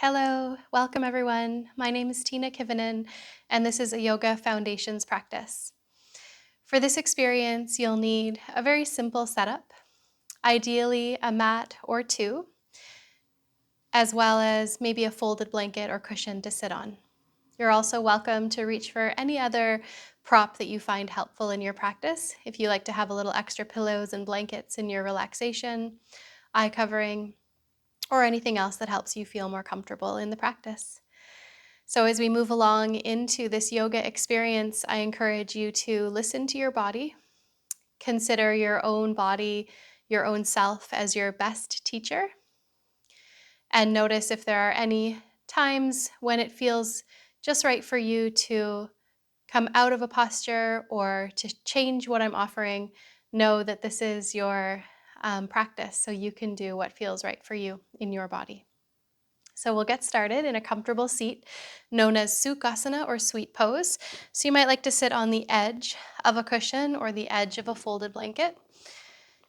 Hello, welcome everyone. My name is Tina Kivinen, and this is a Yoga Foundations practice. For this experience, you'll need a very simple setup, ideally a mat or two, as well as maybe a folded blanket or cushion to sit on. You're also welcome to reach for any other prop that you find helpful in your practice. If you like to have a little extra pillows and blankets in your relaxation, eye covering, or anything else that helps you feel more comfortable in the practice. So as we move along into this yoga experience, I encourage you to listen to your body, consider your own body, your own self as your best teacher, and notice if there are any times when it feels just right for you to come out of a posture or to change what I'm offering. Know that this is your practice, so you can do what feels right for you in your body. So we'll get started in a comfortable seat known as Sukhasana or sweet pose. So you might like to sit on the edge of a cushion or the edge of a folded blanket.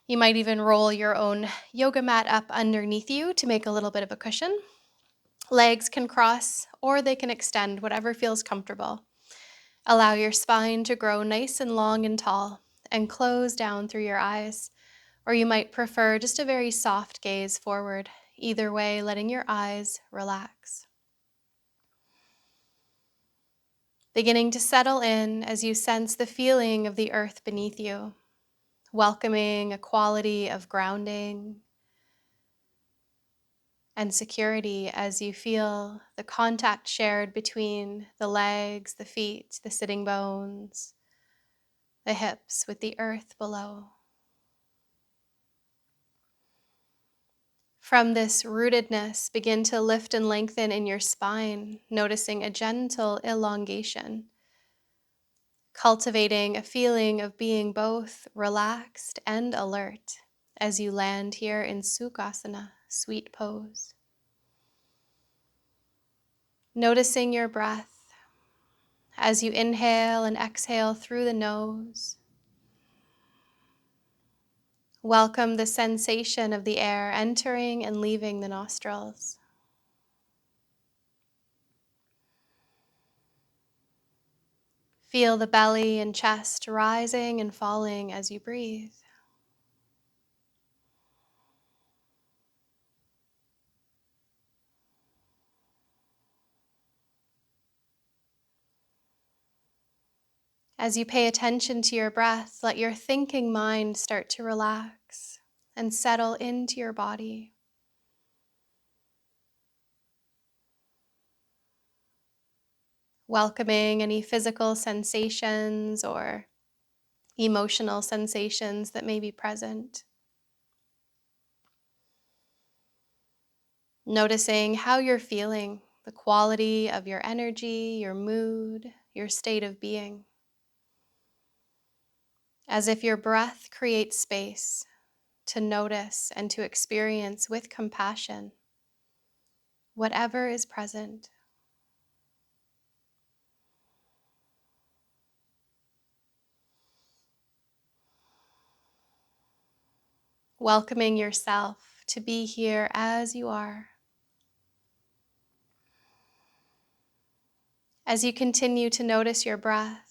You might even roll your own yoga mat up underneath you to make a little bit of a cushion. Legs can cross or they can extend, whatever feels comfortable. Allow your spine to grow nice and long and tall and close down through your eyes. Or you might prefer just a very soft gaze forward. Either way, letting your eyes relax. Beginning to settle in as you sense the feeling of the earth beneath you, welcoming a quality of grounding and security as you feel the contact shared between the legs, the feet, the sitting bones, the hips with the earth below. From this rootedness, begin to lift and lengthen in your spine, noticing a gentle elongation, cultivating a feeling of being both relaxed and alert as you land here in Sukhasana, sweet pose. Noticing your breath as you inhale and exhale through the nose. Welcome the sensation of the air entering and leaving the nostrils. Feel the belly and chest rising and falling as you breathe. As you pay attention to your breath, let your thinking mind start to relax and settle into your body. Welcoming any physical sensations or emotional sensations that may be present. Noticing how you're feeling, the quality of your energy, your mood, your state of being. As if your breath creates space to notice and to experience with compassion whatever is present. Welcoming yourself to be here as you are. As you continue to notice your breath,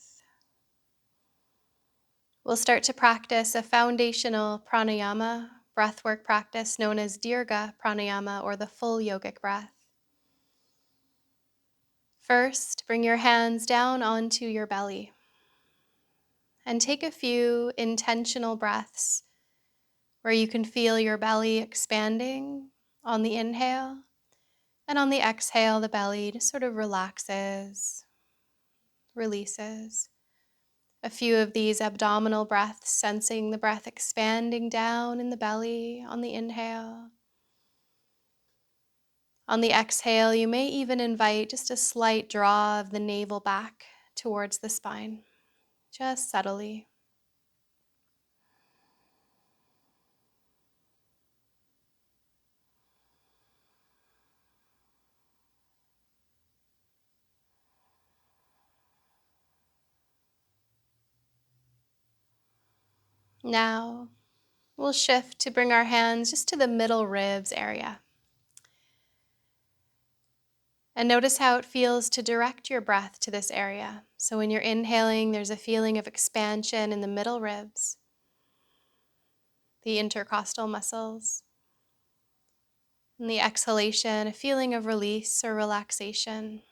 we'll start to practice a foundational pranayama, breathwork practice known as Dirga Pranayama, or the full yogic breath. First, bring your hands down onto your belly and take a few intentional breaths where you can feel your belly expanding on the inhale, and on the exhale, the belly just sort of relaxes, releases. A few of these abdominal breaths, sensing the breath expanding down in the belly on the inhale. On the exhale, you may even invite just a slight draw of the navel back towards the spine, just subtly. Now, we'll shift to bring our hands just to the middle ribs area. And notice how it feels to direct your breath to this area. So when you're inhaling, there's a feeling of expansion in the middle ribs, the intercostal muscles. And the exhalation, a feeling of release or relaxation,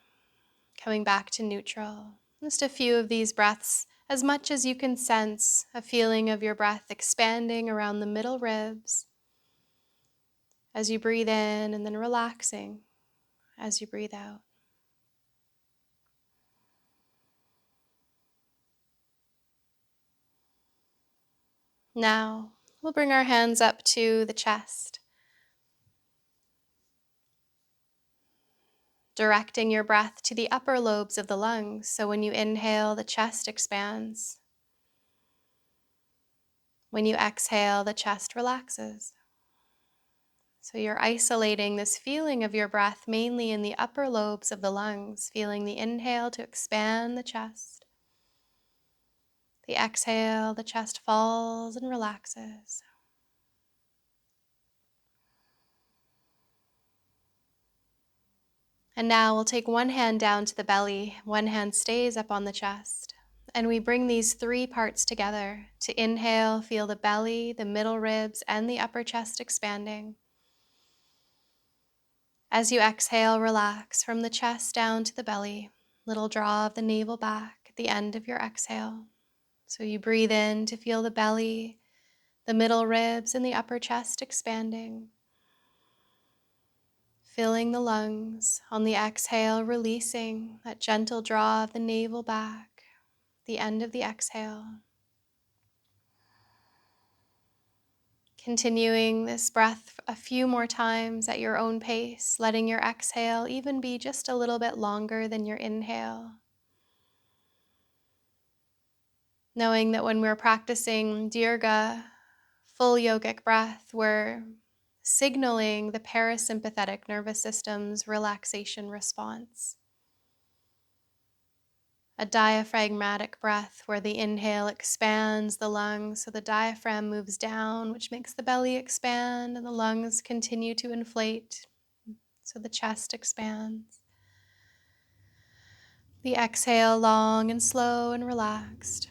coming back to neutral. Just a few of these breaths, as much as you can sense a feeling of your breath expanding around the middle ribs as you breathe in, and then relaxing as you breathe out. Now, we'll bring our hands up to the chest, directing your breath to the upper lobes of the lungs. So when you inhale, the chest expands. When you exhale, the chest relaxes. So you're isolating this feeling of your breath mainly in the upper lobes of the lungs, feeling the inhale to expand the chest. The exhale, the chest falls and relaxes. And now we'll take one hand down to the belly, one hand stays up on the chest. And we bring these three parts together. To inhale, feel the belly, the middle ribs, and the upper chest expanding. As you exhale, relax from the chest down to the belly. Little draw of the navel back at the end of your exhale. So you breathe in to feel the belly, the middle ribs, and the upper chest expanding. Filling the lungs. On the exhale, releasing that gentle draw of the navel back, the end of the exhale. Continuing this breath a few more times at your own pace, letting your exhale even be just a little bit longer than your inhale. Knowing that when we're practicing Dirga, full yogic breath, we're signaling the parasympathetic nervous system's relaxation response. A diaphragmatic breath where the inhale expands the lungs, so the diaphragm moves down, which makes the belly expand, and the lungs continue to inflate, so the chest expands. The exhale, long and slow and relaxed.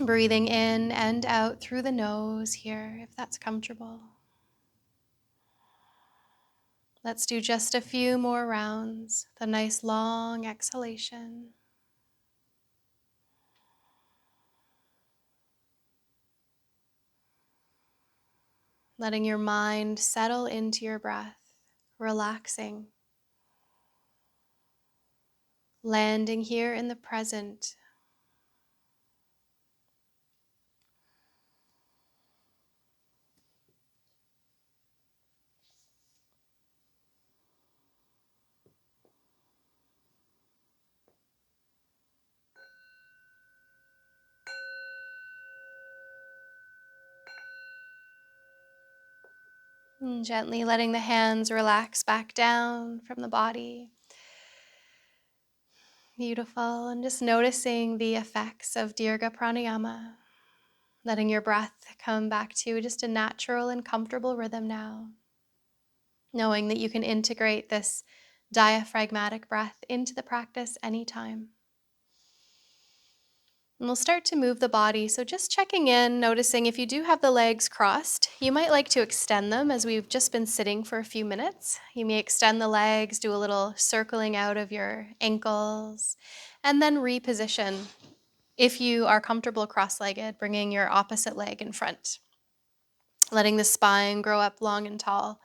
Breathing in and out through the nose here, if that's comfortable. Let's do just a few more rounds, the nice long exhalation. Letting your mind settle into your breath, relaxing. Landing here in the present. And gently letting the hands relax back down from the body. Beautiful. And just noticing the effects of Dirga Pranayama. Letting your breath come back to just a natural and comfortable rhythm now. Knowing that you can integrate this diaphragmatic breath into the practice anytime. And we'll start to move the body, so just checking in, noticing if you do have the legs crossed, you might like to extend them as we've just been sitting for a few minutes. You may extend the legs, do a little circling out of your ankles, and then reposition. If you are comfortable cross-legged, bringing your opposite leg in front, letting the spine grow up long and tall.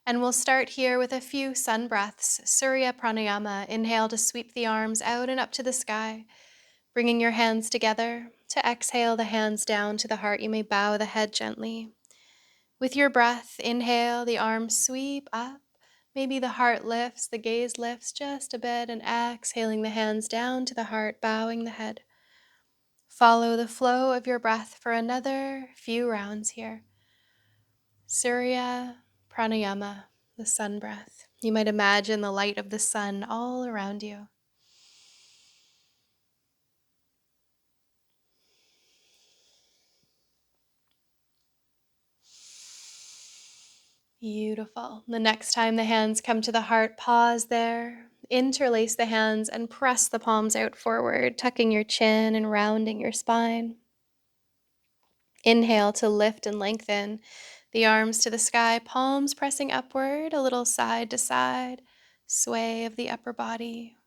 And we'll start here with a few sun breaths. Surya Pranayama, inhale to sweep the arms out and up to the sky. Bringing your hands together. To exhale, the hands down to the heart. You may bow the head gently. With your breath, inhale, the arms sweep up. Maybe the heart lifts, the gaze lifts just a bit, and exhaling the hands down to the heart, bowing the head. Follow the flow of your breath for another few rounds here. Surya Pranayama, the sun breath. You might imagine the light of the sun all around you. Beautiful. The next time the hands come to the heart, pause there. Interlace the hands and press the palms out forward, tucking your chin and rounding your spine. Inhale to lift and lengthen the arms to the sky, palms pressing upward, a little side to side, sway of the upper body.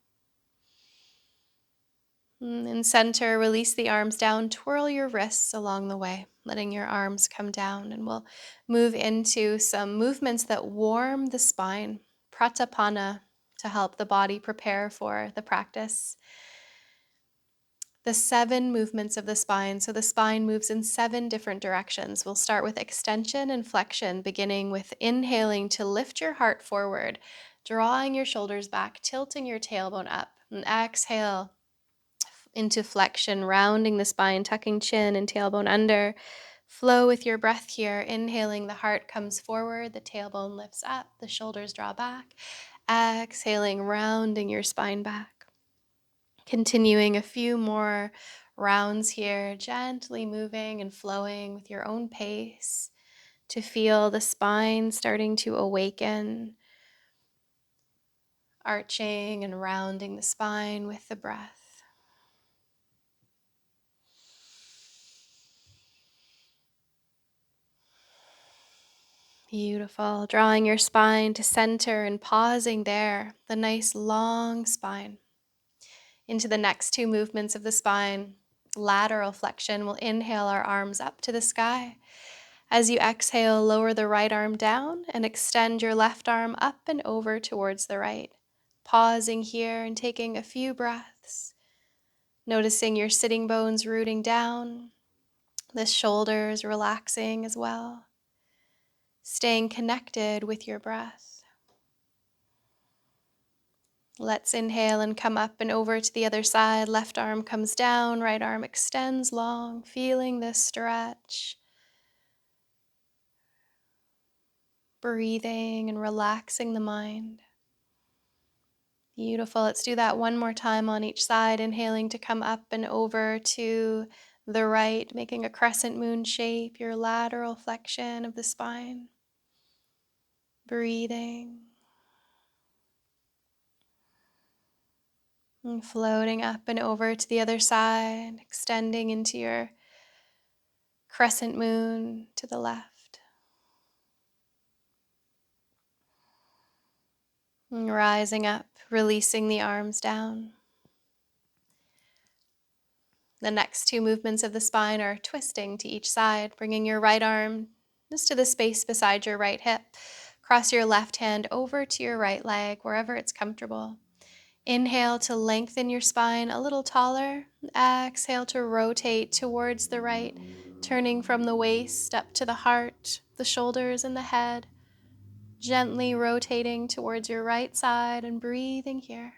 In center, release the arms down, twirl your wrists along the way, letting your arms come down, and we'll move into some movements that warm the spine, pratapana, to help the body prepare for the practice. The 7 movements of the spine. So the spine moves in 7 different directions. We'll start with extension and flexion, beginning with inhaling to lift your heart forward, drawing your shoulders back, tilting your tailbone up, and exhale into flexion, rounding the spine, tucking chin and tailbone under. Flow with your breath here. Inhaling, the heart comes forward, the tailbone lifts up, the shoulders draw back. Exhaling, rounding your spine back. Continuing a few more rounds here, gently moving and flowing with your own pace to feel the spine starting to awaken, arching and rounding the spine with the breath. Beautiful. Drawing your spine to center and pausing there, the nice long spine. Into the next 2 movements of the spine, lateral flexion. We'll inhale our arms up to the sky. As you exhale, lower the right arm down and extend your left arm up and over towards the right. Pausing here and taking a few breaths. Noticing your sitting bones rooting down, the shoulders relaxing as well. Staying connected with your breath. Let's inhale and come up and over to the other side. Left arm comes down, right arm extends long, feeling this stretch. Breathing and relaxing the mind. Beautiful. Let's do that one more time on each side. Inhaling to come up and over to the right, making a crescent moon shape, your lateral flexion of the spine. Breathing. And floating up and over to the other side, extending into your crescent moon to the left. And rising up, releasing the arms down. The next 2 movements of the spine are twisting to each side, bringing your right arm just to the space beside your right hip. Cross your left hand over to your right leg, wherever it's comfortable. Inhale to lengthen your spine a little taller. Exhale to rotate towards the right, turning from the waist up to the heart, the shoulders and the head. Gently rotating towards your right side and breathing here.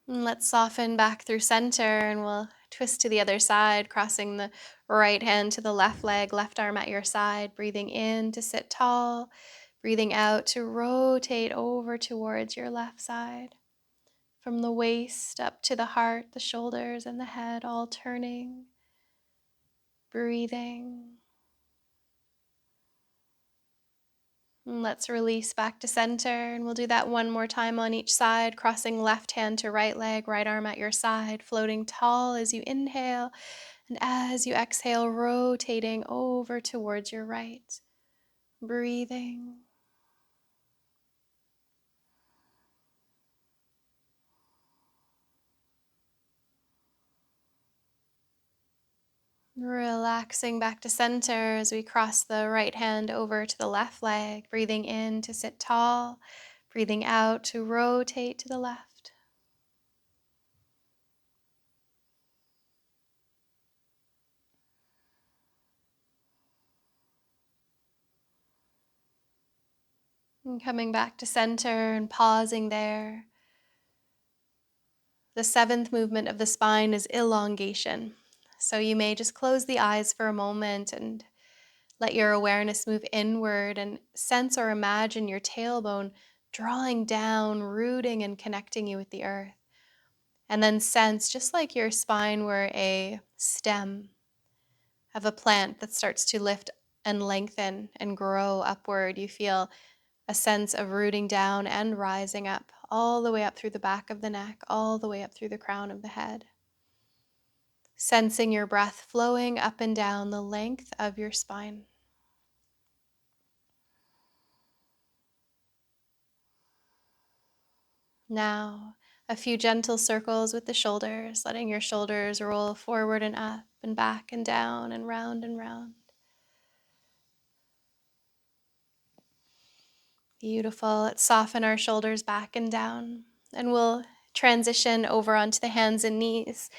And let's soften back through center, and we'll twist to the other side, crossing the right hand to the left leg, left arm at your side, breathing in to sit tall, breathing out to rotate over towards your left side. From the waist up to the heart, the shoulders and the head all turning, breathing. And let's release back to center, and we'll do that one more time on each side, crossing left hand to right leg, right arm at your side, floating tall as you inhale, and as you exhale, rotating over towards your right, breathing. Relaxing back to center as we cross the right hand over to the left leg, breathing in to sit tall, breathing out to rotate to the left. And coming back to center and pausing there. The 7th movement of the spine is elongation. So you may just close the eyes for a moment and let your awareness move inward and sense or imagine your tailbone drawing down, rooting and connecting you with the earth. And then sense, just like your spine were a stem of a plant that starts to lift and lengthen and grow upward, you feel a sense of rooting down and rising up, all the way up through the back of the neck, all the way up through the crown of the head. Sensing your breath flowing up and down the length of your spine. Now, a few gentle circles with the shoulders, letting your shoulders roll forward and up and back and down and round and round. Beautiful. Let's soften our shoulders back and down, and we'll transition over onto the hands and knees.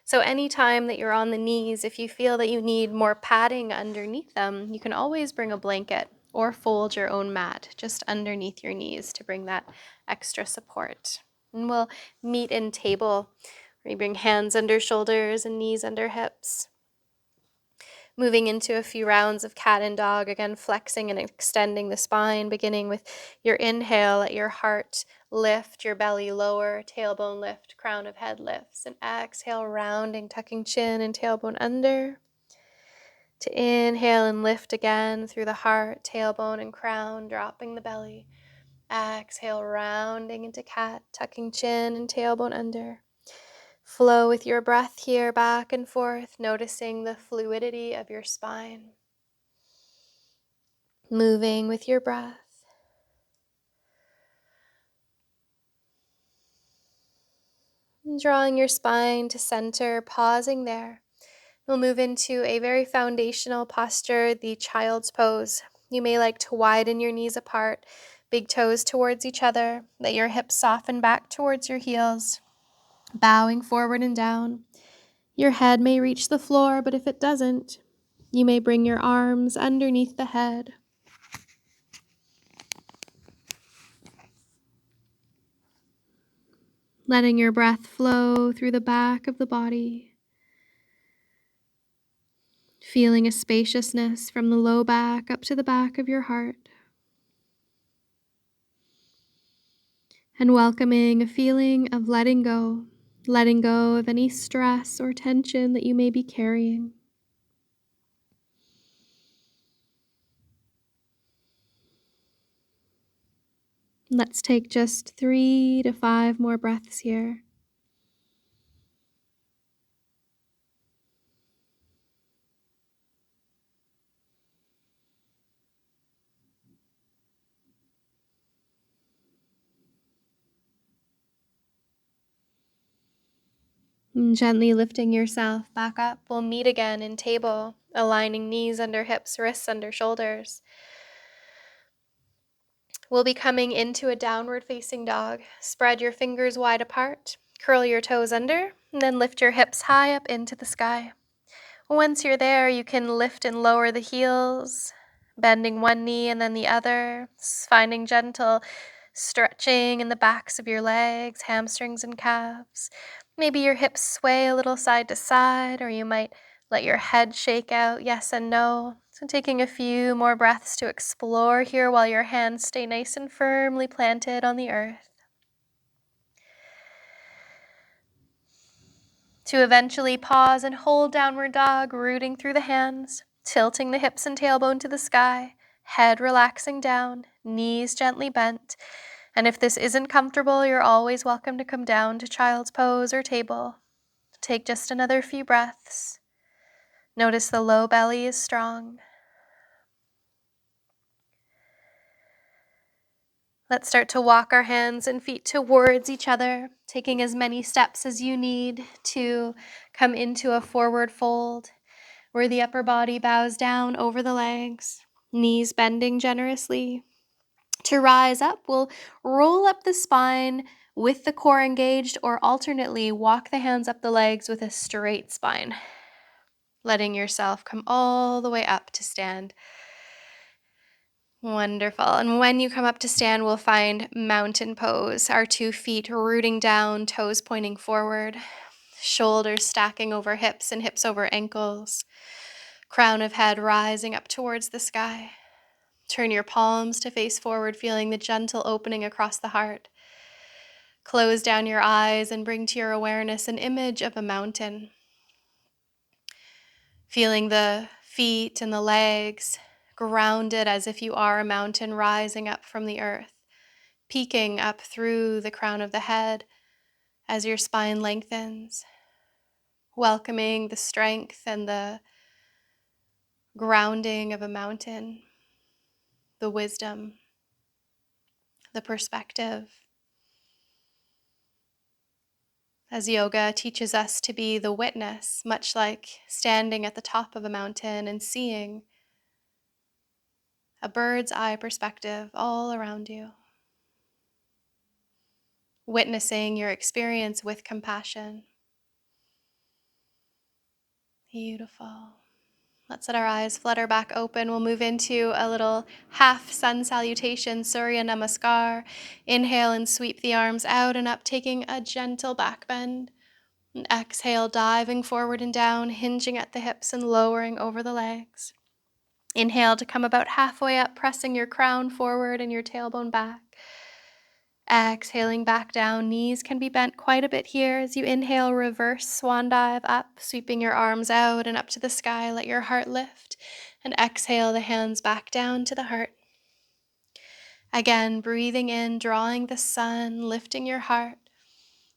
So anytime that you're on the knees, if you feel that you need more padding underneath them, you can always bring a blanket or fold your own mat just underneath your knees to bring that extra support. And we'll meet in table, where you bring hands under shoulders and knees under hips. Moving into a few rounds of cat and dog, again flexing and extending the spine, beginning with your inhale, let your heart lift, your belly lower, tailbone lift, crown of head lifts, and exhale, rounding, tucking chin and tailbone under. To inhale and lift again through the heart, tailbone and crown, dropping the belly. Exhale, rounding into cat, tucking chin and tailbone under. Flow with your breath here, back and forth, noticing the fluidity of your spine. Moving with your breath. And drawing your spine to center, pausing there. We'll move into a very foundational posture, the child's pose. You may like to widen your knees apart, big toes towards each other. Let your hips soften back towards your heels, bowing forward and down. Your head may reach the floor, but if it doesn't, you may bring your arms underneath the head. Letting your breath flow through the back of the body. Feeling a spaciousness from the low back up to the back of your heart. And welcoming a feeling of letting go of any stress or tension that you may be carrying. Let's take just 3 to 5 more breaths here. And gently lifting yourself back up. We'll meet again in table, aligning knees under hips, wrists under shoulders. We'll be coming into a downward facing dog. Spread your fingers wide apart, curl your toes under, and then lift your hips high up into the sky. Once you're there, you can lift and lower the heels, bending one knee and then the other, finding gentle stretching in the backs of your legs, hamstrings and calves. Maybe your hips sway a little side to side, or you might let your head shake out yes and no. So taking a few more breaths to explore here while your hands stay nice and firmly planted on the earth. To eventually pause and hold downward dog, rooting through the hands, tilting the hips and tailbone to the sky, head relaxing down, knees gently bent. And if this isn't comfortable, you're always welcome to come down to child's pose or table. Take just another few breaths. Notice the low belly is strong. Let's start to walk our hands and feet towards each other, taking as many steps as you need to come into a forward fold, where the upper body bows down over the legs, knees bending generously. To rise up, we'll roll up the spine with the core engaged, or alternately walk the hands up the legs with a straight spine, letting yourself come all the way up to stand. Wonderful. And when you come up to stand, we'll find mountain pose, our 2 feet rooting down, toes pointing forward, shoulders stacking over hips and hips over ankles, crown of head rising up towards the sky. Turn your palms to face forward, feeling the gentle opening across the heart. Close down your eyes and bring to your awareness an image of a mountain. Feeling the feet and the legs grounded as if you are a mountain rising up from the earth, peeking up through the crown of the head as your spine lengthens, welcoming the strength and the grounding of a mountain, the wisdom, the perspective. As yoga teaches us to be the witness, much like standing at the top of a mountain and seeing a bird's eye perspective all around you, witnessing your experience with compassion. Beautiful. Let's let our eyes flutter back open. We'll move into a little half sun salutation, Surya Namaskar. Inhale and sweep the arms out and up, taking a gentle back bend. And exhale, diving forward and down, hinging at the hips and lowering over the legs. Inhale to come about halfway up, pressing your crown forward and your tailbone back. Exhaling back down, knees can be bent quite a bit here. As you inhale, reverse swan dive up, sweeping your arms out and up to the sky. Let your heart lift. And exhale the hands back down to the heart. Again, breathing in, drawing the sun, lifting your heart.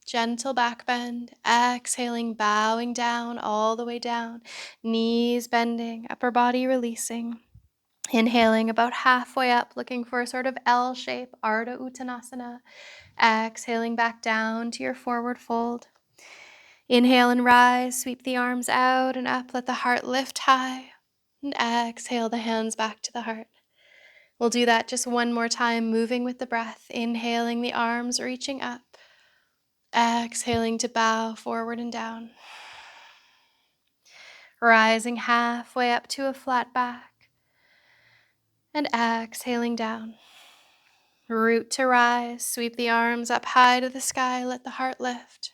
Gentle back bend. Exhaling, bowing down, all the way down. Knees bending, upper body releasing. Inhaling about halfway up, looking for a sort of L shape, Ardha Uttanasana. Exhaling back down to your forward fold. Inhale and rise, sweep the arms out and up, let the heart lift high. And exhale the hands back to the heart. We'll do that just one more time, moving with the breath. Inhaling the arms, reaching up. Exhaling to bow forward and down. Rising halfway up to a flat back. And exhaling down. Root to rise, sweep the arms up high to the sky, let the heart lift.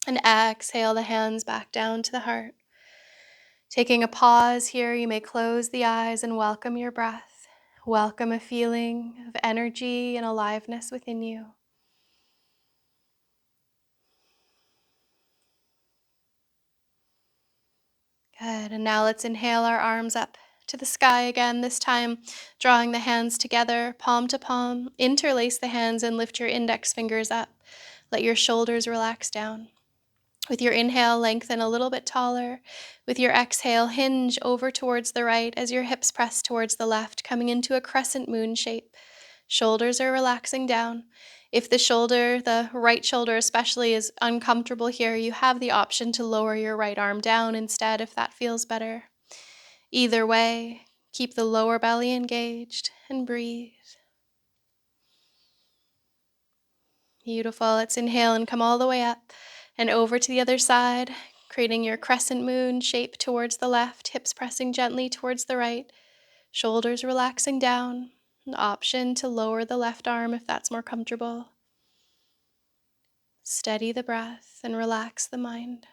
And exhale the hands back down to the heart. Taking a pause here, you may close the eyes and welcome your breath. Welcome a feeling of energy and aliveness within you. Good, and now let's inhale our arms up to the sky again, this time drawing the hands together, palm to palm. Interlace the hands and lift your index fingers up. Let your shoulders relax down. With your inhale, lengthen a little bit taller. With your exhale, hinge over towards the right as your hips press towards the left, coming into a crescent moon shape. Shoulders are relaxing down. If the right shoulder especially, is uncomfortable here, you have the option to lower your right arm down instead if that feels better. Either way, keep the lower belly engaged and breathe. Beautiful. Let's inhale and come all the way up and over to the other side, creating your crescent moon shape towards the left, hips pressing gently towards the right, shoulders relaxing down. An option to lower the left arm if that's more comfortable. Steady the breath and relax the mind.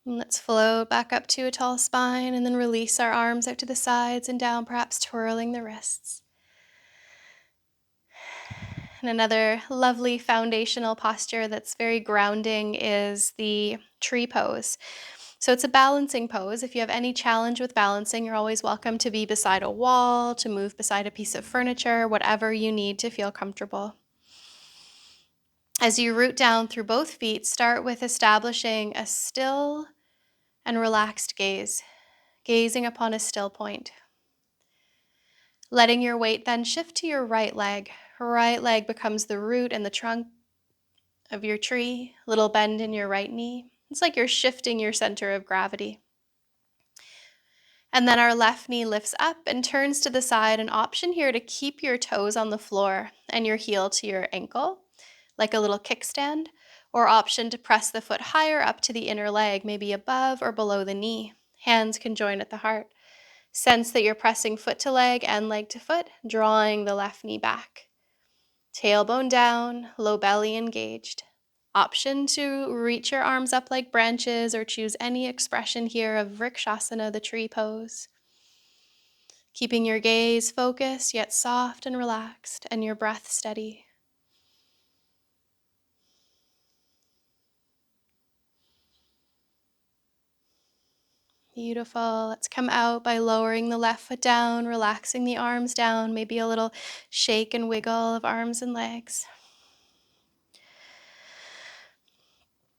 And let's float back up to a tall spine and then release our arms out to the sides and down, perhaps twirling the wrists. And another lovely foundational posture that's very grounding is the tree pose. So it's a balancing pose. If you have any challenge with balancing, you're always welcome to be beside a wall, to move beside a piece of furniture, whatever you need to feel comfortable. As you root down through both feet, start with establishing a still and relaxed gaze, gazing upon a still point. Letting your weight then shift to your right leg. Right leg becomes the root and the trunk of your tree, little bend in your right knee. It's like you're shifting your center of gravity. And then our left knee lifts up and turns to the side. An option here to keep your toes on the floor and your heel to your ankle, like a little kickstand, or option to press the foot higher up to the inner leg, maybe above or below the knee. Hands can join at the heart. Sense that you're pressing foot to leg and leg to foot, drawing the left knee back. Tailbone down, low belly engaged. Option to reach your arms up like branches or choose any expression here of Vrikshasana, the tree pose. keeping your gaze focused yet soft and relaxed, and your breath steady. Beautiful. Let's come out by lowering the left foot down, relaxing the arms down, maybe a little shake and wiggle of arms and legs.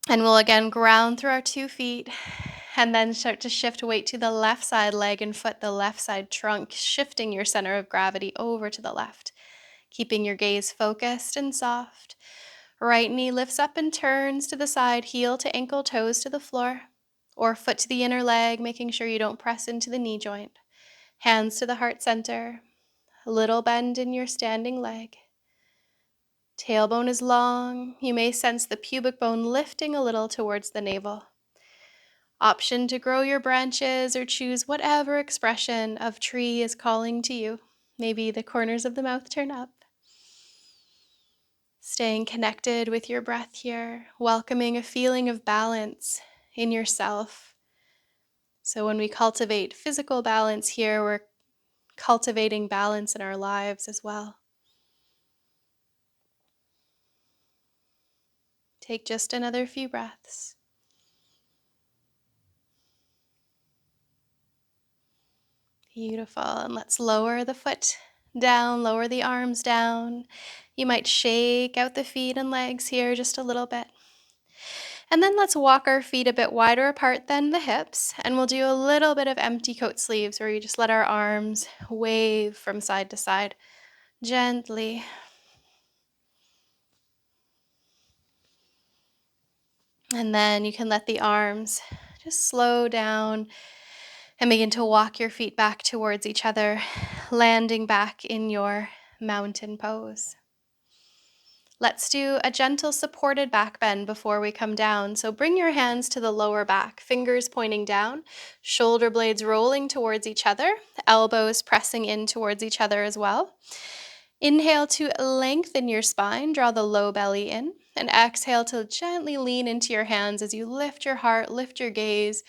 And we'll again ground through our 2 feet and then start to shift weight to the left side leg and foot, the left side trunk, shifting your center of gravity over to the left, keeping your gaze focused and soft. Right knee lifts up and turns to the side, heel to ankle, toes to the floor, or foot to the inner leg, making sure you don't press into the knee joint. Hands to the heart center, a little bend in your standing leg. Tailbone is long. You may sense the pubic bone lifting a little towards the navel. Option to grow your branches or choose whatever expression of tree is calling to you. Maybe the corners of the mouth turn up. Staying connected with your breath here, welcoming a feeling of balance in yourself. So when we cultivate physical balance here, we're cultivating balance in our lives as well. Take just another few breaths. Beautiful. And let's lower the foot down, lower the arms down. You might shake out the feet and legs here just a little bit. And then let's walk our feet a bit wider apart than the hips. And we'll do a little bit of empty coat sleeves where you just let our arms wave from side to side gently. And then you can let the arms just slow down and begin to walk your feet back towards each other, landing back in your mountain pose. Let's do a gentle supported back bend before we come down. So bring your hands to the lower back, fingers pointing down, shoulder blades rolling towards each other, elbows pressing in towards each other as well. Inhale to lengthen your spine, draw the low belly in, and exhale to gently lean into your hands as you lift your heart, lift your gaze.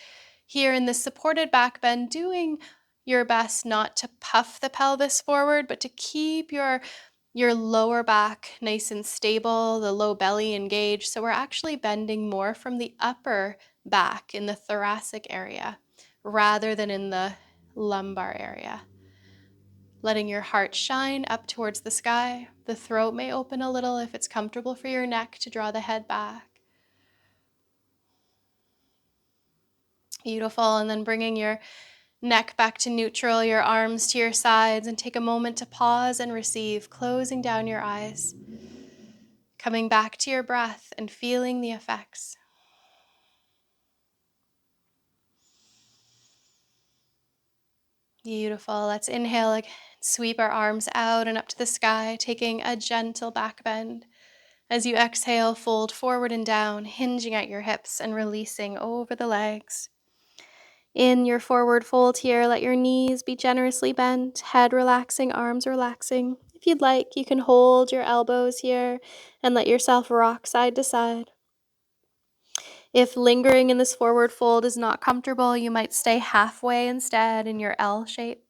Here in this supported back bend, doing your best not to puff the pelvis forward, but to keep your lower back nice and stable, the low belly engaged. So we're actually bending more from the upper back in the thoracic area rather than in the lumbar area. Letting your heart shine up towards the sky. The throat may open a little if it's comfortable for your neck to draw the head back. Beautiful. And then bringing your neck back to neutral, your arms to your sides, and take a moment to pause and receive, closing down your eyes. Coming back to your breath and feeling the effects. Beautiful. Let's inhale again. Sweep our arms out and up to the sky, taking a gentle back bend. As you exhale, fold forward and down, hinging at your hips and releasing over the legs. In your forward fold here, let your knees be generously bent, head relaxing, arms relaxing. If you'd like, you can hold your elbows here and let yourself rock side to side. If lingering in this forward fold is not comfortable, you might stay halfway instead in your L shape.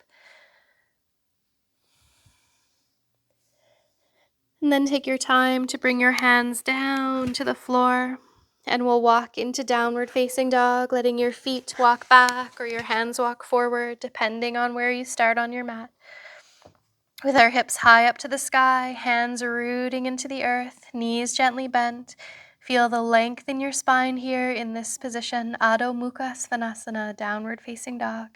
And then take your time to bring your hands down to the floor, and we'll walk into downward facing dog, letting your feet walk back or your hands walk forward, depending on where you start on your mat. With our hips high up to the sky, hands rooting into the earth, knees gently bent. Feel the length in your spine here in this position, Adho Mukha Svanasana, downward facing dog.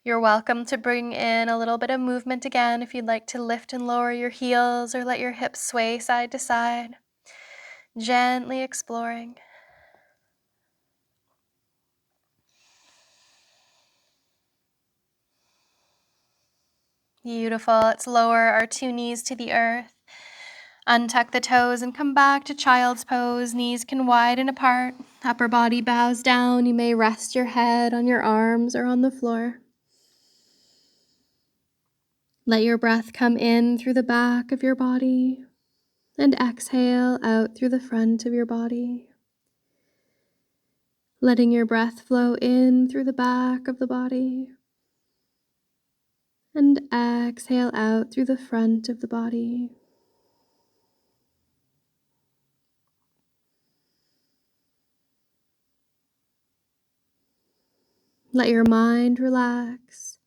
You're welcome to bring in a little bit of movement again if you'd like to lift and lower your heels or let your hips sway side to side. Gently exploring. Beautiful. Let's lower our 2 knees to the earth. Untuck the toes and come back to child's pose. Knees can widen apart. Upper body bows down. You may rest your head on your arms or on the floor. Let your breath come in through the back of your body and exhale out through the front of your body. Letting your breath flow in through the back of the body And exhale out through the front of the body. Let your mind relax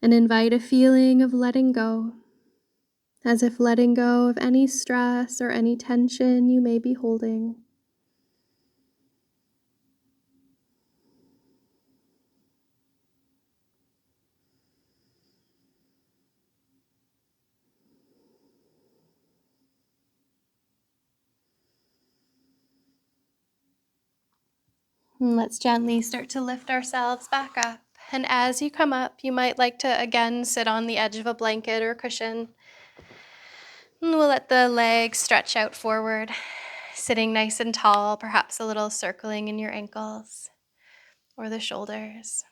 and invite a feeling of letting go, as if letting go of any stress or any tension you may be holding. And let's gently start to lift ourselves back up. And as you come up, you might like to again sit on the edge of a blanket or cushion. And we'll let the legs stretch out forward, sitting nice and tall, perhaps a little circling in your ankles or the shoulders.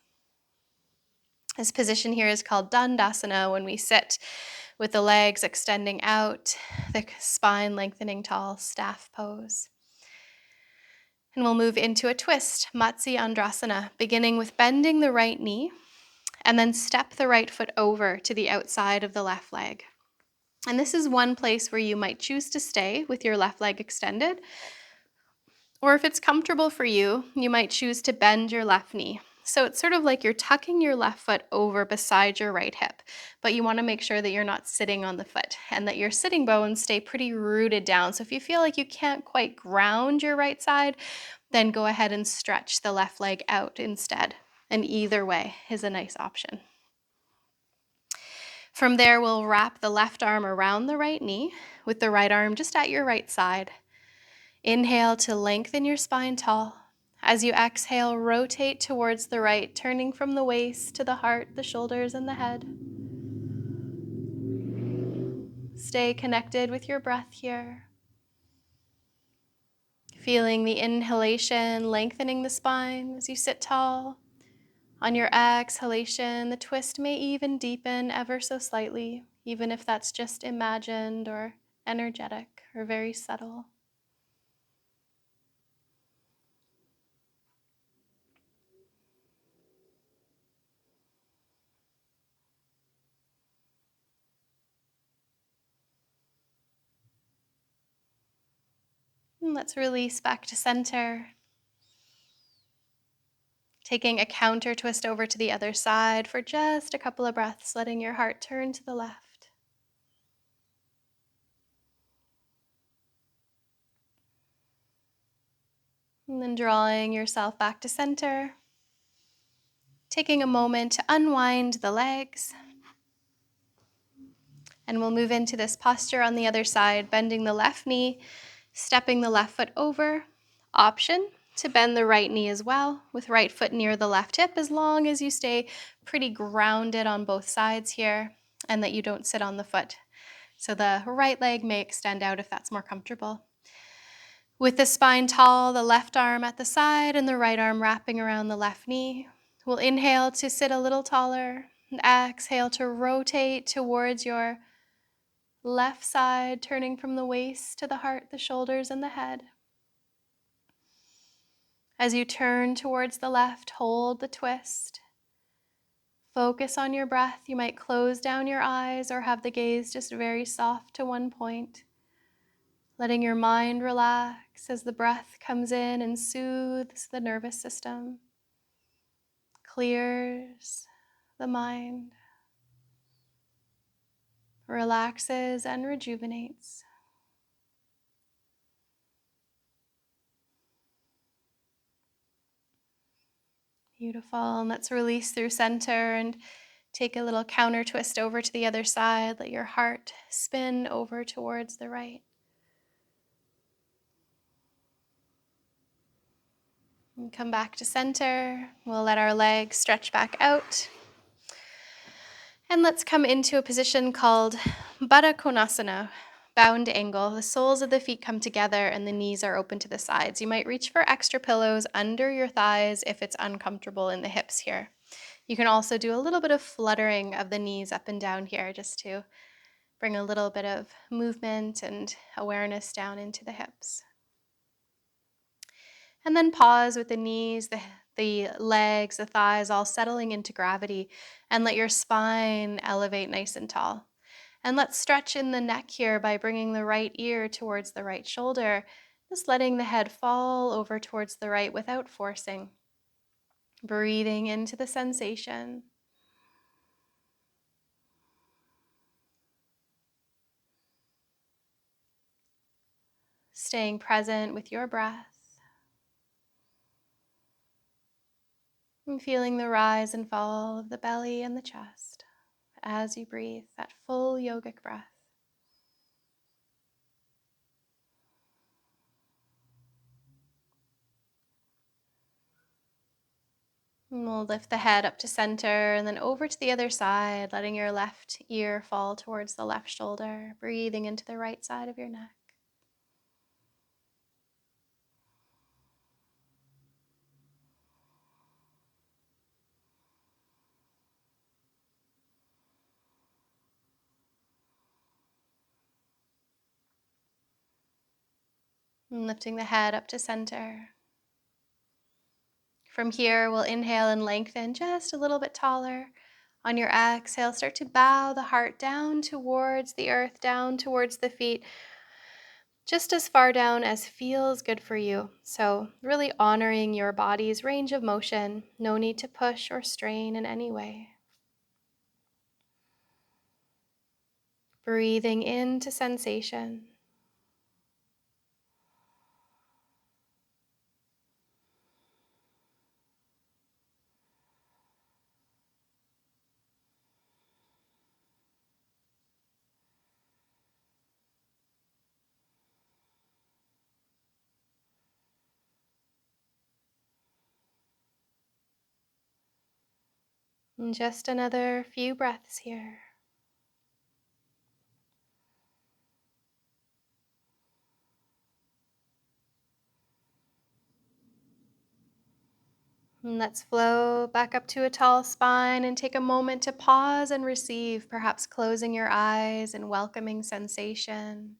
This position here is called Dandasana, when we sit with the legs extending out, the spine lengthening tall, staff pose. And we'll move into a twist, Matsi Andrasana, beginning with bending the right knee and then step the right foot over to the outside of the left leg. And this is one place where you might choose to stay with your left leg extended, or if it's comfortable for you, you might choose to bend your left knee. So it's sort of like you're tucking your left foot over beside your right hip, but you want to make sure that you're not sitting on the foot and that your sitting bones stay pretty rooted down. So if you feel like you can't quite ground your right side, then go ahead and stretch the left leg out instead. And either way is a nice option. From there, we'll wrap the left arm around the right knee with the right arm just at your right side. Inhale to lengthen your spine tall. As you exhale, rotate towards the right, turning from the waist to the heart, the shoulders, and the head. Stay connected with your breath here. Feeling the inhalation, lengthening the spine as you sit tall. On your exhalation, the twist may even deepen ever so slightly, even if that's just imagined or energetic or very subtle. And let's release back to center. Taking a counter twist over to the other side for just a couple of breaths, letting your heart turn to the left. And then drawing yourself back to center. Taking a moment to unwind the legs. And we'll move into this posture on the other side, bending the left knee, stepping the left foot over. Option to bend the right knee as well, with right foot near the left hip, as long as you stay pretty grounded on both sides here and that you don't sit on the foot. So the right leg may extend out if that's more comfortable. With the spine tall, the left arm at the side and the right arm wrapping around the left knee. We'll inhale to sit a little taller and exhale to rotate towards your left side, turning from the waist to the heart, the shoulders, and the head. As you turn towards the left, hold the twist. Focus on your breath. You might close down your eyes or have the gaze just very soft to one point. Letting your mind relax as the breath comes in and soothes the nervous system, clears the mind, relaxes and rejuvenates. Beautiful. And let's release through center and take a little counter twist over to the other side. Let your heart spin over towards the right. And come back to center. We'll let our legs stretch back out. And let's come into a position called Barakonasana, bound angle. The soles of the feet come together and the knees are open to the sides. You might reach for extra pillows under your thighs if it's uncomfortable in the hips here. You can also do a little bit of fluttering of the knees up and down here just to bring a little bit of movement and awareness down into the hips. And then pause with the knees, the legs, the thighs all settling into gravity, and let your spine elevate nice and tall. And let's stretch in the neck here by bringing the right ear towards the right shoulder, just letting the head fall over towards the right without forcing. Breathing into the sensation. Staying present with your breath. And feeling the rise and fall of the belly and the chest as you breathe that full yogic breath. And we'll lift the head up to center and then over to the other side, letting your left ear fall towards the left shoulder, breathing into the right side of your neck. And lifting the head up to center. From here, we'll inhale and lengthen just a little bit taller. On your exhale, start to bow the heart down towards the earth, down towards the feet, just as far down as feels good for you. So really honoring your body's range of motion. No need to push or strain in any way. Breathing into sensation. And just another few breaths here. And let's flow back up to a tall spine and take a moment to pause and receive, perhaps closing your eyes and welcoming sensation,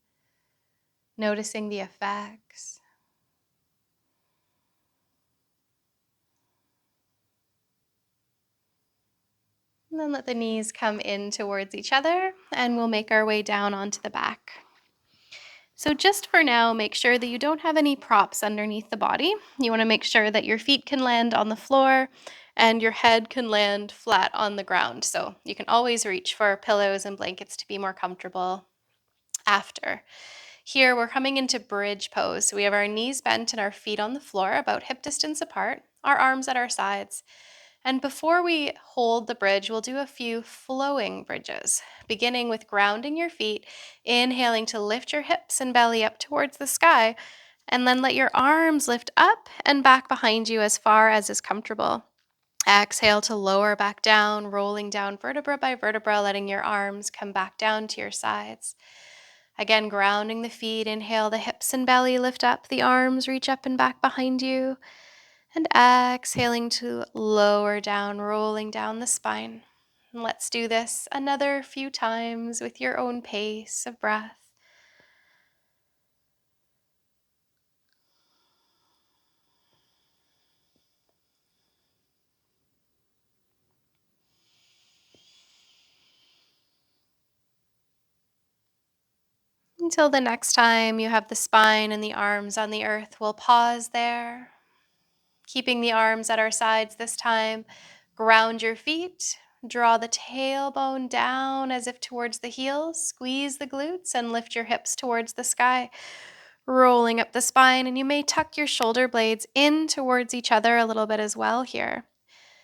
noticing the effects. And then let the knees come in towards each other, and we'll make our way down onto the back. So just for now, make sure that you don't have any props underneath the body. You want to make sure that your feet can land on the floor and your head can land flat on the ground. So you can always reach for pillows and blankets to be more comfortable after. Here, we're coming into bridge pose. So we have our knees bent and our feet on the floor, about hip distance apart, our arms at our sides. And before we hold the bridge, we'll do a few flowing bridges, beginning with grounding your feet, inhaling to lift your hips and belly up towards the sky, and then let your arms lift up and back behind you as far as is comfortable. Exhale to lower back down, rolling down vertebra by vertebra, letting your arms come back down to your sides. Again, grounding the feet, inhale the hips and belly, lift up, the arms reach up and back behind you. And exhaling to lower down, rolling down the spine. And let's do this another few times with your own pace of breath. Until the next time you have the spine and the arms on the earth, we'll pause there. Keeping the arms at our sides this time, ground your feet, draw the tailbone down as if towards the heels, squeeze the glutes, and lift your hips towards the sky, rolling up the spine. And you may tuck your shoulder blades in towards each other a little bit as well here.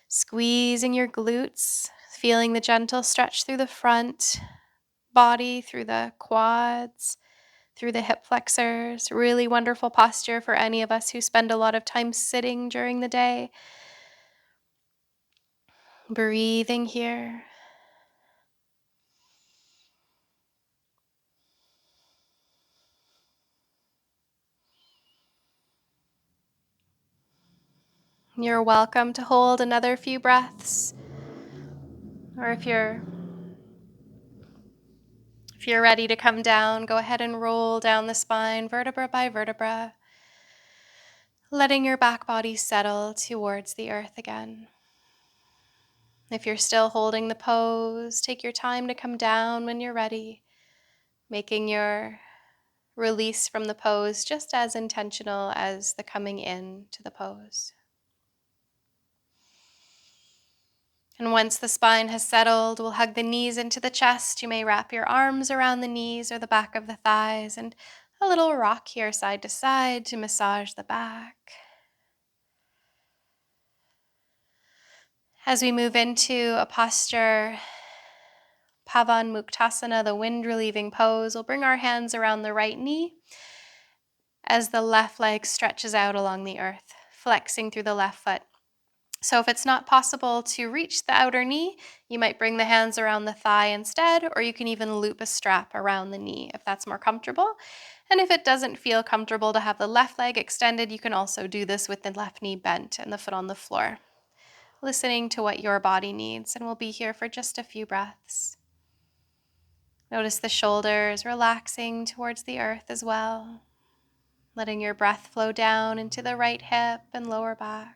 Squeezing your glutes, feeling the gentle stretch through the front body, through the quads, through the hip flexors. Really wonderful posture for any of us who spend a lot of time sitting during the day. Breathing here. You're welcome to hold another few breaths. Or if you're ready to come down, go ahead and roll down the spine vertebra by vertebra. letting your back body settle towards the earth again. If you're still holding the pose, take your time to come down when you're ready, making your release from the pose just as intentional as the coming in to the pose. And once the spine has settled, we'll hug the knees into the chest. You may wrap your arms around the knees or the back of the thighs, and a little rock here side to side to massage the back. As we move into a posture, Pavan Muktasana, the wind-relieving pose, we'll bring our hands around the right knee as the left leg stretches out along the earth, flexing through the left foot. So if it's not possible to reach the outer knee, you might bring the hands around the thigh instead, or you can even loop a strap around the knee if that's more comfortable. And if it doesn't feel comfortable to have the left leg extended, you can also do this with the left knee bent and the foot on the floor, listening to what your body needs, and we'll be here for just a few breaths. Notice the shoulders relaxing towards the earth as well, letting your breath flow down into the right hip and lower back.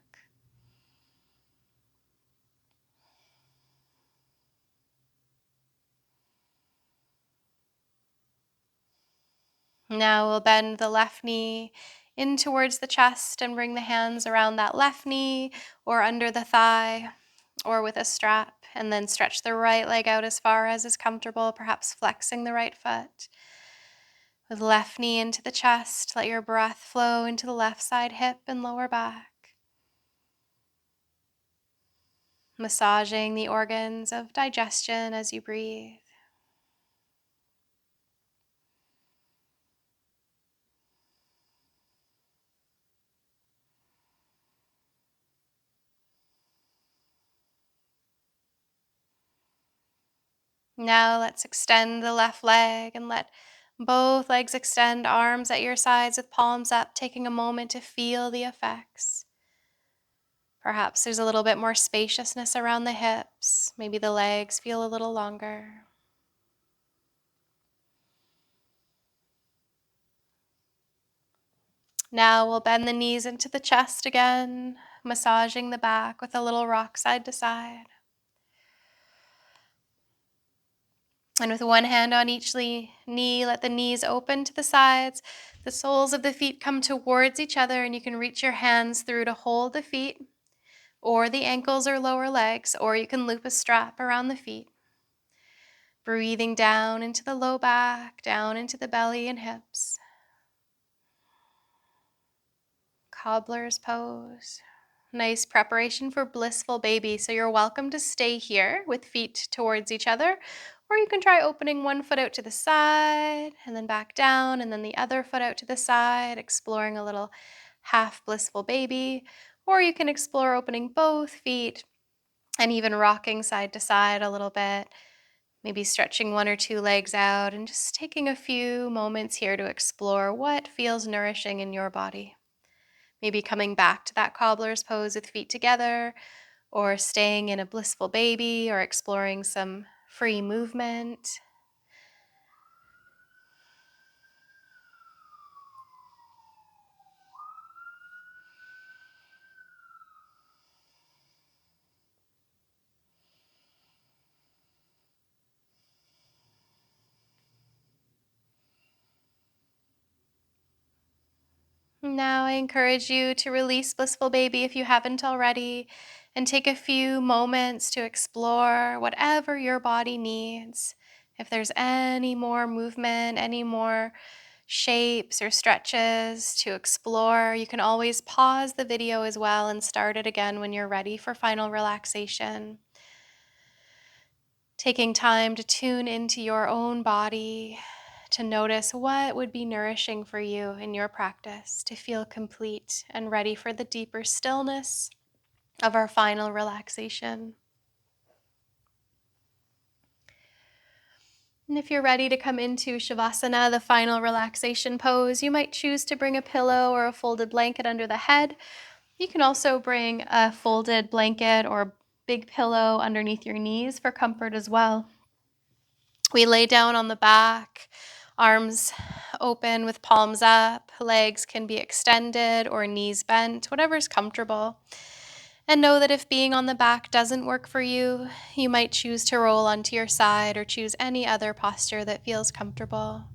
Now we'll bend the left knee in towards the chest and bring the hands around that left knee or under the thigh or with a strap, and then stretch the right leg out as far as is comfortable, perhaps flexing the right foot. With left knee into the chest, let your breath flow into the left side hip and lower back, massaging the organs of digestion as you breathe. Now let's extend the left leg and let both legs extend, arms at your sides with palms up, taking a moment to feel the effects. Perhaps there's a little bit more spaciousness around the hips. Maybe the legs feel a little longer. Now we'll bend the knees into the chest again, massaging the back with a little rock side to side. And with one hand on each knee, let the knees open to the sides. The soles of the feet come towards each other, and you can reach your hands through to hold the feet, or the ankles or lower legs, or you can loop a strap around the feet. Breathing down into the low back, down into the belly and hips. Cobbler's pose. Nice preparation for blissful baby. So you're welcome to stay here with feet towards each other, or you can try opening one foot out to the side and then back down, and then the other foot out to the side, exploring a little half blissful baby. Or you can explore opening both feet and even rocking side to side a little bit, maybe stretching one or two legs out, and just taking a few moments here to explore what feels nourishing in your body. Maybe coming back to that cobbler's pose with feet together, or staying in a blissful baby, or exploring some free movement. Now I encourage you to release blissful baby if you haven't already, and take a few moments to explore whatever your body needs. If there's any more movement, any more shapes or stretches to explore, you can always pause the video as well and start it again when you're ready for final relaxation. Taking time to tune into your own body, to notice what would be nourishing for you in your practice to feel complete and ready for the deeper stillness of our final relaxation. And if you're ready to come into Shavasana, the final relaxation pose, you might choose to bring a pillow or a folded blanket under the head. You can also bring a folded blanket or big pillow underneath your knees for comfort as well. We lay down on the back, Arms open with palms up, legs can be extended or knees bent, whatever's comfortable. And know that if being on the back doesn't work for you, you might choose to roll onto your side or choose any other posture that feels comfortable.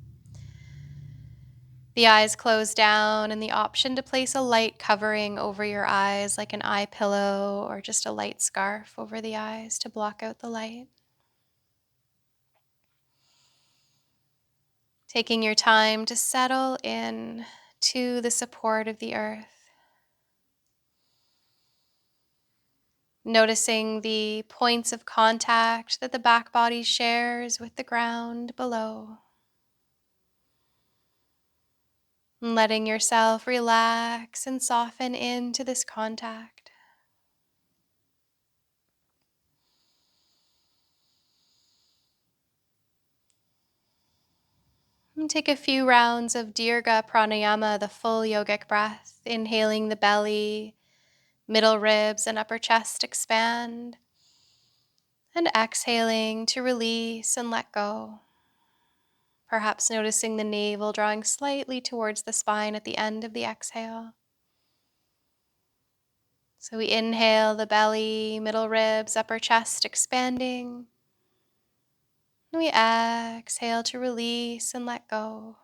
The eyes close down, and the option to place a light covering over your eyes, like an eye pillow or just a light scarf over the eyes to block out the light. Taking your time to settle in to the support of the earth. Noticing the points of contact that the back body shares with the ground below. And letting yourself relax and soften into this contact. And take a few rounds of Dirga Pranayama, the full yogic breath, inhaling the belly, middle ribs and upper chest expand, and exhaling to release and let go. Perhaps noticing the navel drawing slightly towards the spine at the end of the exhale. So we inhale the belly, middle ribs, upper chest expanding. And we exhale to release and let go.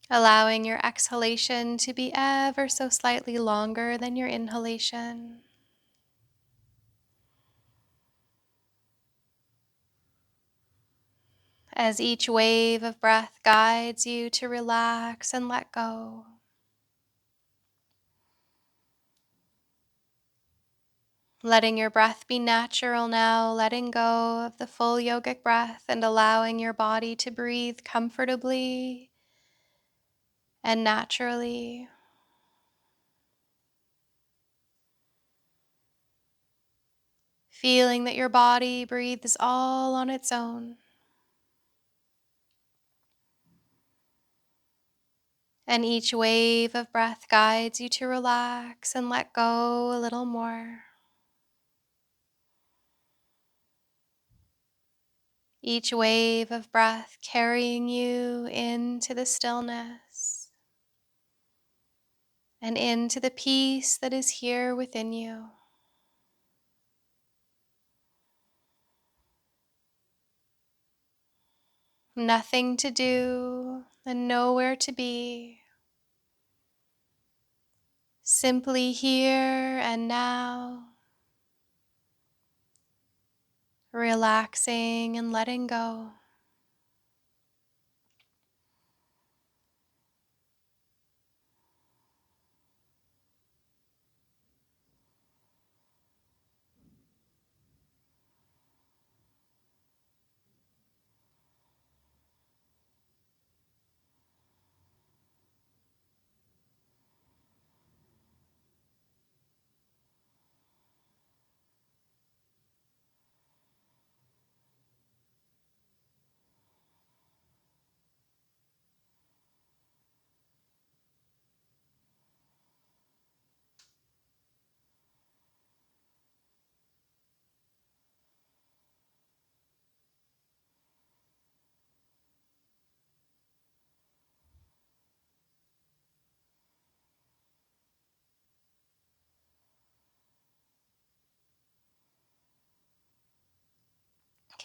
Allowing your exhalation to be ever so slightly longer than your inhalation. As each wave of breath guides you to relax and let go. Letting your breath be natural now, letting go of the full yogic breath and allowing your body to breathe comfortably and naturally. Feeling that your body breathes all on its own. And each wave of breath guides you to relax and let go a little more. Each wave of breath carrying you into the stillness and into the peace that is here within you. Nothing to do and nowhere to be. Simply here and now, relaxing and letting go.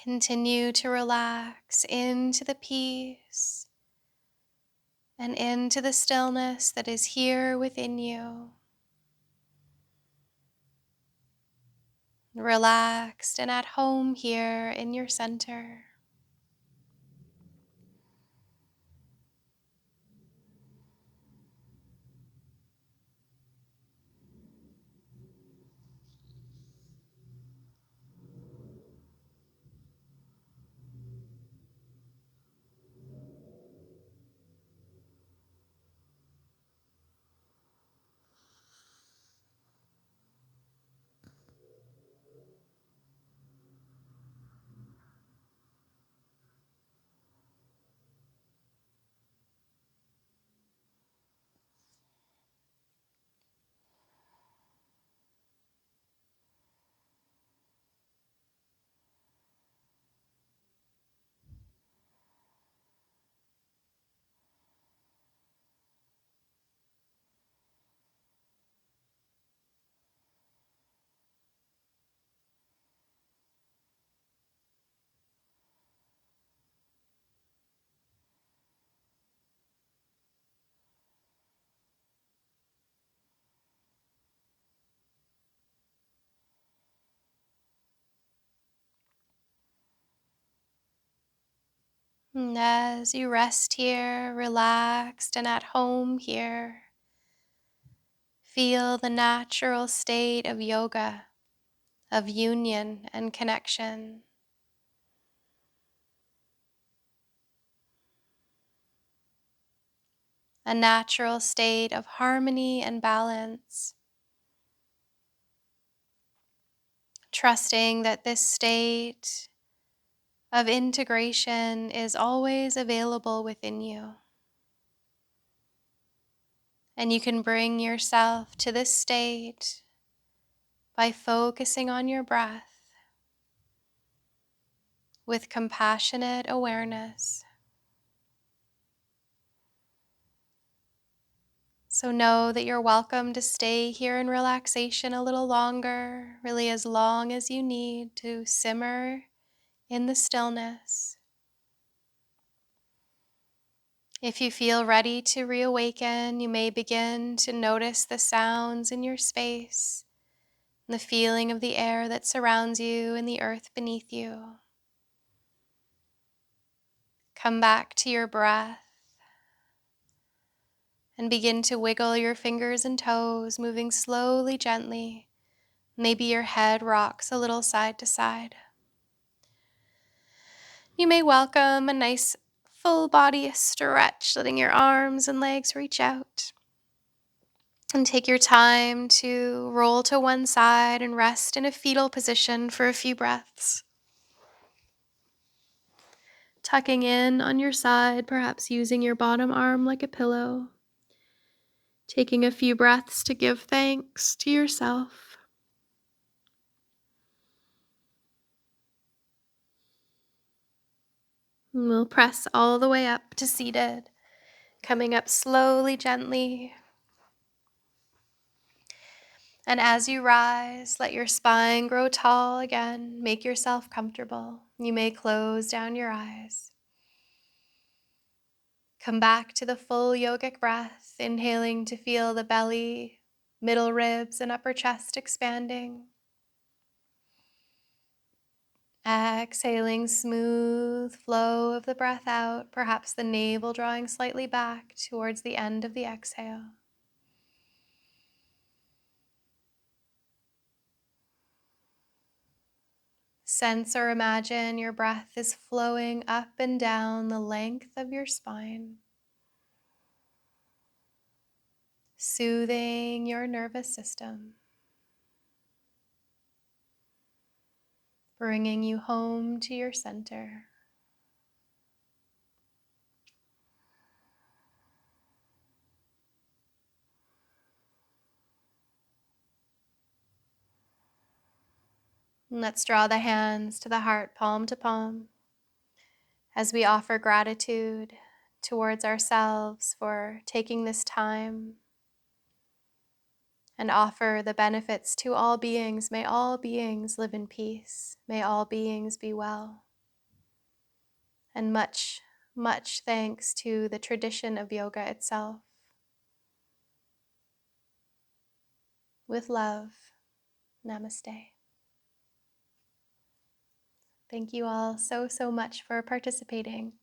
Continue to relax into the peace and into the stillness that is here within you. Relaxed and at home here in your center. And as you rest here, relaxed and at home here, feel the natural state of yoga, of union and connection. A natural state of harmony and balance, trusting that this state of integration is always available within you. And you can bring yourself to this state by focusing on your breath with compassionate awareness. So know that you're welcome to stay here in relaxation a little longer, really as long as you need to simmer in the stillness. If you feel ready to reawaken, you may begin to notice the sounds in your space, and the feeling of the air that surrounds you and the earth beneath you. Come back to your breath and begin to wiggle your fingers and toes, moving slowly, gently. Maybe your head rocks a little side to side. You may welcome a nice full body stretch, letting your arms and legs reach out. And take your time to roll to one side and rest in a fetal position for a few breaths. Tucking in on your side, perhaps using your bottom arm like a pillow. Taking a few breaths to give thanks to yourself. And we'll press all the way up to seated, coming up slowly, gently. And as you rise, let your spine grow tall again. Make yourself comfortable. You may close down your eyes. Come back to the full yogic breath, inhaling to feel the belly, middle ribs, and upper chest expanding. Exhaling, smooth flow of the breath out, perhaps the navel drawing slightly back towards the end of the exhale. Sense or imagine your breath is flowing up and down the length of your spine, soothing your nervous system, bringing you home to your center. And let's draw the hands to the heart, palm to palm, as we offer gratitude towards ourselves for taking this time, and offer the benefits to all beings. May all beings live in peace. May all beings be well. And much, much thanks to the tradition of yoga itself. With love, namaste. Thank you all so much for participating.